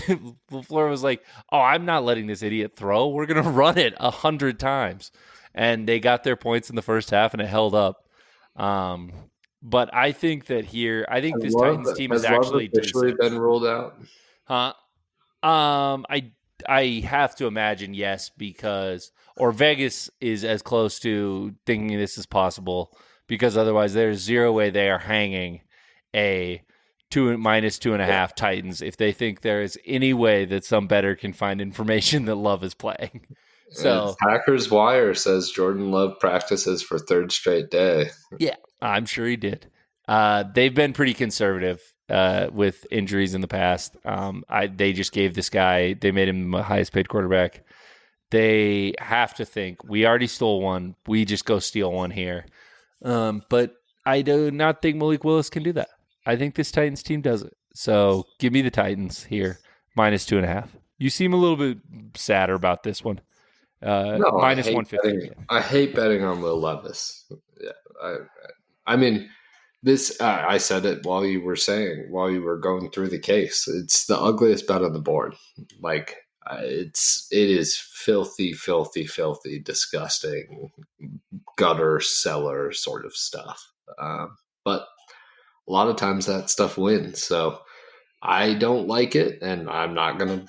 LaFleur was like, "Oh, I'm not letting this idiot throw. We're gonna run it 100 times." And they got their points in the first half, and it held up. But I think that here, I think this Titans team is Has Love actually officially decent. been ruled out? Huh? I have to imagine yes, because or Vegas is as close to thinking this is possible because otherwise there's zero way they are hanging a minus 2.5 Titans if they think there is any way that some better can find information that Love is playing. So Packers Wire says Jordan Love practices for third straight day. yeah, I'm sure he did. They've been pretty conservative with injuries in the past. They just gave this guy, they made him the highest paid quarterback. They have to think, we already stole one. We just go steal one here. But I do not think Malik Willis can do that. I think this Titans team does it. So give me the Titans here, minus 2.5. You seem a little bit sadder about this one. No, Minus 150. I hate betting on Will Levis. Yeah, I mean, this. I said it while you were going through the case. It's the ugliest bet on the board. Like it is filthy, filthy, filthy, disgusting, gutter cellar sort of stuff. But a lot of times that stuff wins. So I don't like it, and I'm not gonna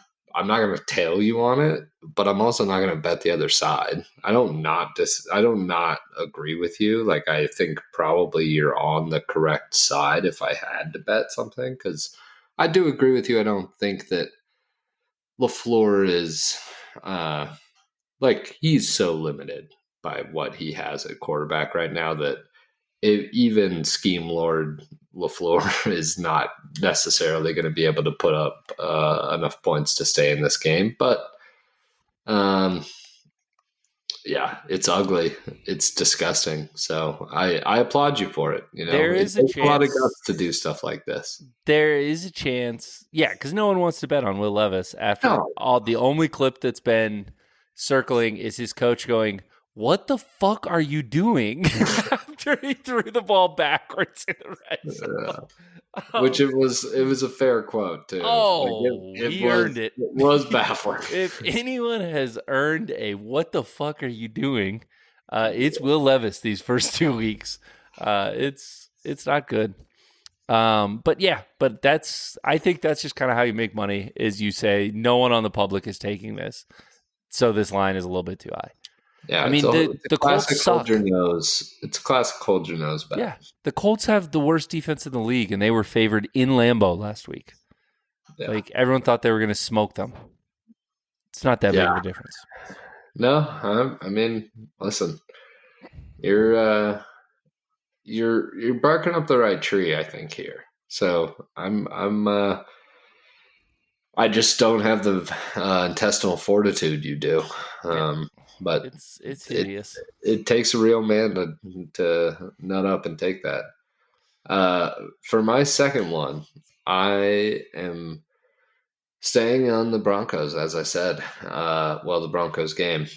tell you on it, but I'm also not gonna bet the other side. I don't not agree with you. Like I think probably you're on the correct side if I had to bet something, because I do agree with you. I don't think that LaFleur is like he's so limited by what he has at quarterback right now that even scheme lord LaFleur is not necessarily going to be able to put up enough points to stay in this game. But yeah, it's ugly. It's disgusting. So I applaud you for it. There It is a takes a lot of chance. guts to do stuff like this. There is a chance. Yeah, because no one wants to bet on Will Levis after No. all. The only clip that's been circling is his coach going, "What the fuck are you doing?" after he threw the ball backwards in the red zone. Which it was a fair quote too. He earned it. It was baffling. If anyone has earned a "What the fuck are you doing?" It's Will Levis these first 2 weeks. It's not good. But I think that's just kind of how you make money is you say no one on the public is taking this. So this line is a little bit too high. Yeah, I mean, the Colts suck. It's a classic hold your nose bet. Yeah, the Colts have the worst defense in the league, and they were favored in Lambeau last week. Yeah. Like everyone thought they were going to smoke them. It's not that big of a difference. No, I mean, listen, you're barking up the right tree, I think here. So I just don't have the intestinal fortitude you do. But it's hideous. It takes a real man to nut up and take that. For my second one, I am staying on the Broncos, as I said. The Broncos game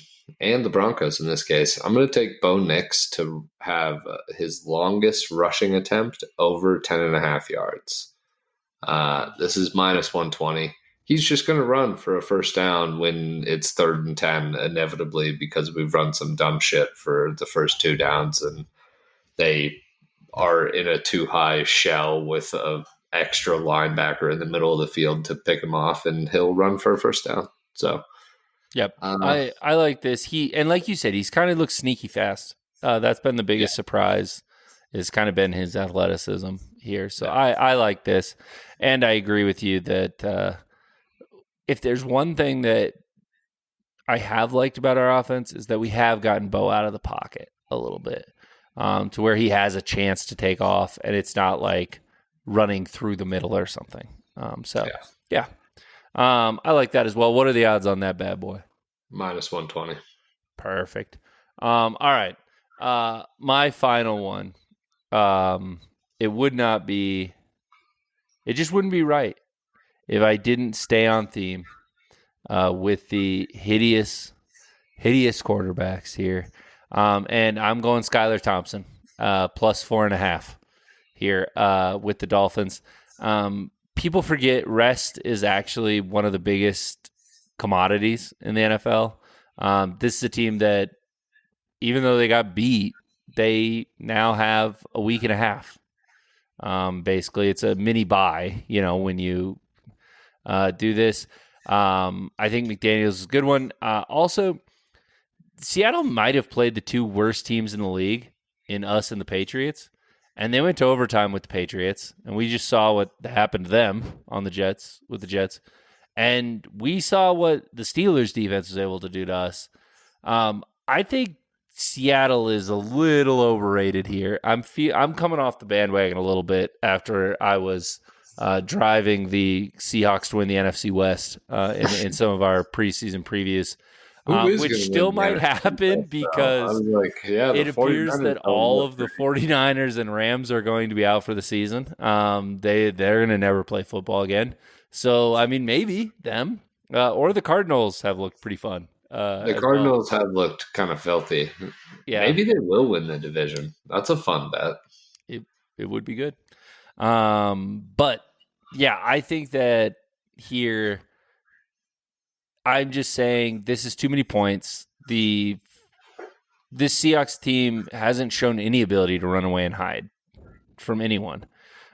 and the Broncos in this case. I'm going to take Bo Nix to have his longest rushing attempt over 10.5 yards. This is minus 120. He's just going to run for a first down when it's 3rd and 10, inevitably, because we've run some dumb shit for the first 2 downs and they are in a too high shell with a extra linebacker in the middle of the field to pick him off, and he'll run for a first down. So, yep, I like this. And like you said, he's kind of looks sneaky fast. That's been the biggest surprise. It's kind of been his athleticism here. So I like this, and I agree with you that if there's one thing that I have liked about our offense is that we have gotten Bo out of the pocket a little bit to where he has a chance to take off, and it's not like running through the middle or something. I like that as well. What are the odds on that bad boy? Minus 120. Perfect. All right. My final one. It just wouldn't be right if I didn't stay on theme with the hideous quarterbacks here. And I'm going Skylar Thompson, plus 4.5 here with the Dolphins. People forget rest is actually one of the biggest commodities in the NFL. This is a team that, even though they got beat, they now have a week and a half. Basically, it's a mini bye, when you do this. I think McDaniels is a good one. Also, Seattle might have played the 2 worst teams in the league in us and the Patriots, and they went to overtime with the Patriots, and we just saw what happened to them on the Jets with the Jets, and we saw what the Steelers defense was able to do to us. I think Seattle is a little overrated here. I'm coming off the bandwagon a little bit after I was driving the Seahawks to win the NFC West in some of our preseason previews, which still might happen because it appears that all of the 49ers and Rams are going to be out for the season. They're going to never play football again. So, I mean, maybe them or the Cardinals have looked pretty fun. The Cardinals have looked kind of filthy. Yeah. Maybe they will win the division. That's a fun bet. It would be good. But yeah, I think that here, I'm just saying this is too many points. This Seahawks team hasn't shown any ability to run away and hide from anyone.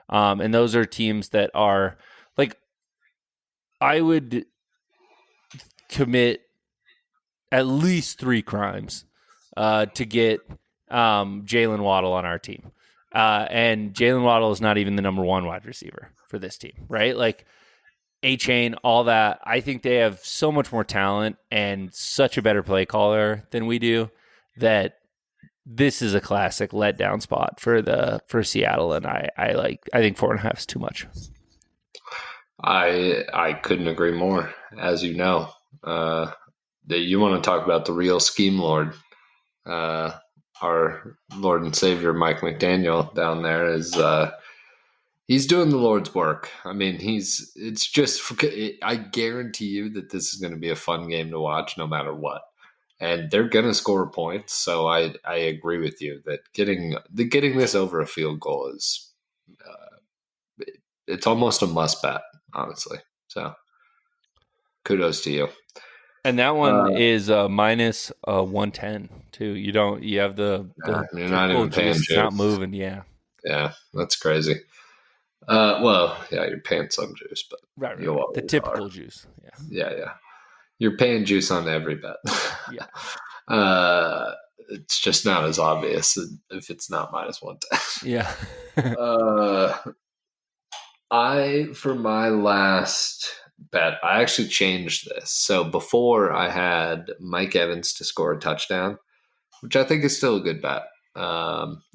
And those are teams that are like, I would commit at least 3 crimes to get Jalen Waddle on our team. And Jalen Waddle is not even the number 1 wide receiver for this team, right? Like A-Chain, all that. I think they have so much more talent and such a better play caller than we do that this is a classic letdown spot for Seattle, and I think 4.5 is too much. I couldn't agree more. As you know, you want to talk about the real scheme lord. Our Lord and Savior Mike McDaniel down there is he's doing the Lord's work. I mean, I guarantee you that this is going to be a fun game to watch no matter what. And they're going to score points. So I agree with you that getting this over a field goal is it's almost a must bet, honestly. So kudos to you. And that one is minus 110 too. You have the you're not even paying juice. It's not moving. Yeah, that's crazy. Well, yeah, you're paying some juice, but right. The typical juice. Yeah. You're paying juice on every bet. Yeah. It's just not as obvious if it's not minus 110. Yeah. For my last bet, I actually changed this. So before I had Mike Evans to score a touchdown, which I think is still a good bet.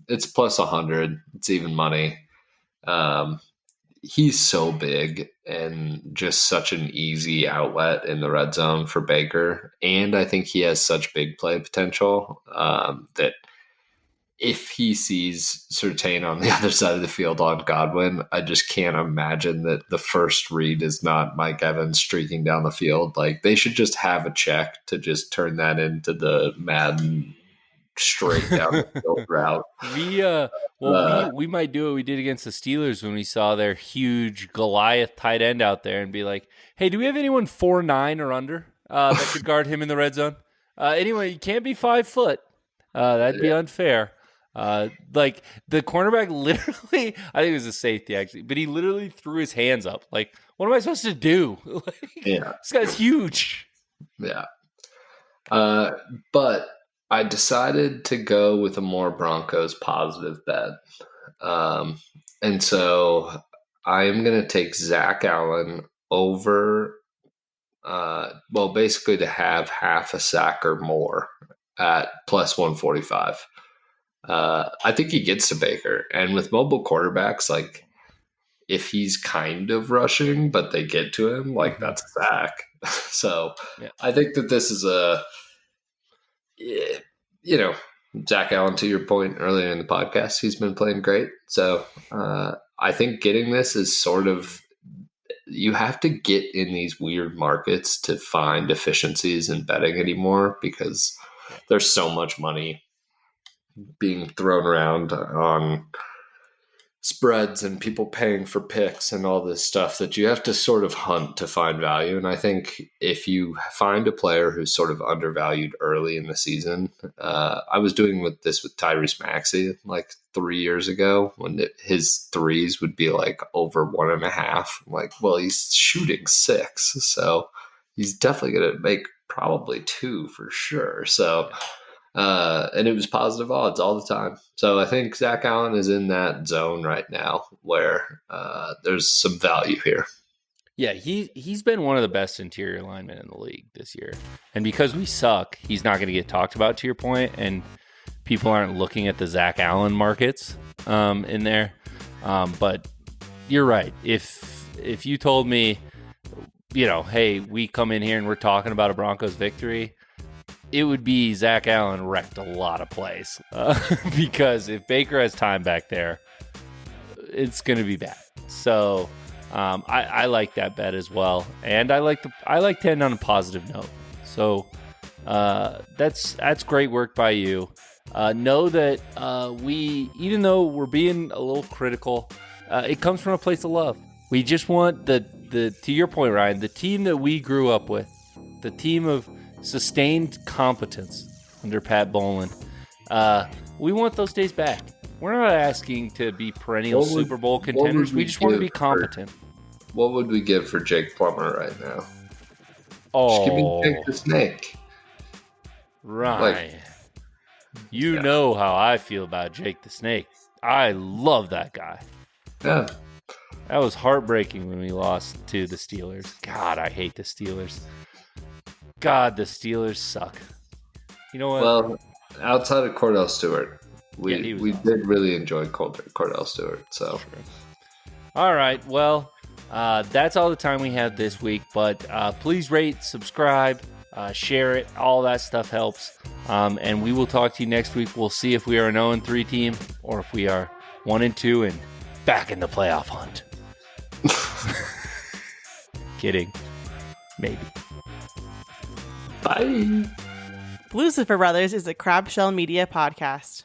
It's plus 100. It's even money. He's so big and just such an easy outlet in the red zone for Baker. And I think he has such big play potential that if he sees Surtain on the other side of the field on Godwin, I just can't imagine that the first read is not Mike Evans streaking down the field. Like, they should just have a check to just turn that into the Madden straight down the field route. We might do what we did against the Steelers when we saw their huge Goliath tight end out there and be like, hey, do we have anyone 4'9" or under that could guard him in the red zone? Anyway, you can't be 5 foot. That'd be unfair. Like, the cornerback literally, I think it was a safety actually, but he literally threw his hands up. Like, what am I supposed to do? This guy's huge. Yeah. But I decided to go with a more Broncos positive bet. And so I am going to take Zach Allen over, basically to have half a sack or more at plus 145. I think he gets to Baker. And with mobile quarterbacks, like, if he's kind of rushing, but they get to him, like, that's a sack. So I think that this is Zach Allen, to your point earlier in the podcast, he's been playing great. So I think getting this is sort of, you have to get in these weird markets to find efficiencies in betting anymore because there's so much money being thrown around on spreads and people paying for picks and all this stuff that you have to sort of hunt to find value. And I think if you find a player who's sort of undervalued early in the season, I was doing this with Tyrese Maxey like 3 years ago when his threes would be like over 1.5. I'm like, well, he's shooting 6. So he's definitely going to make probably 2 for sure. So, and it was positive odds all the time. So I think Zach Allen is in that zone right now where there's some value here. Yeah, he's been one of the best interior linemen in the league this year. And because we suck, he's not going to get talked about, to your point, and people aren't looking at the Zach Allen markets in there. But you're right. If you told me, hey, we come in here and we're talking about a Broncos victory, it would be Zach Allen wrecked a lot of plays because if Baker has time back there, it's going to be bad. So I like that bet as well, and I like to end on a positive note. So that's great work by you. Know that even though we're being a little critical, it comes from a place of love. We just want the to your point, Ryan, the team that we grew up with, the team of sustained competence under Pat Bowlen. We want those days back. We're not asking to be perennial Super Bowl contenders. We just want to be competent. What would we give for Jake Plummer right now? Oh, just give me Jake the Snake. Right. Know how I feel about Jake the Snake. I love that guy. Yeah. That was heartbreaking when we lost to the Steelers. God, I hate the Steelers. God, the Steelers suck. You know what? Well, outside of Cordell Stewart, he we was awesome. did really enjoy Cordell Stewart. So, All right, well, that's all the time we have this week. But please rate, subscribe, share it. All that stuff helps. And we will talk to you next week. We'll see if we are an 0-3 team or if we are 1-2 and back in the playoff hunt. Kidding. Maybe. bye. Lucifer Brothers is a Crab Shell Media podcast.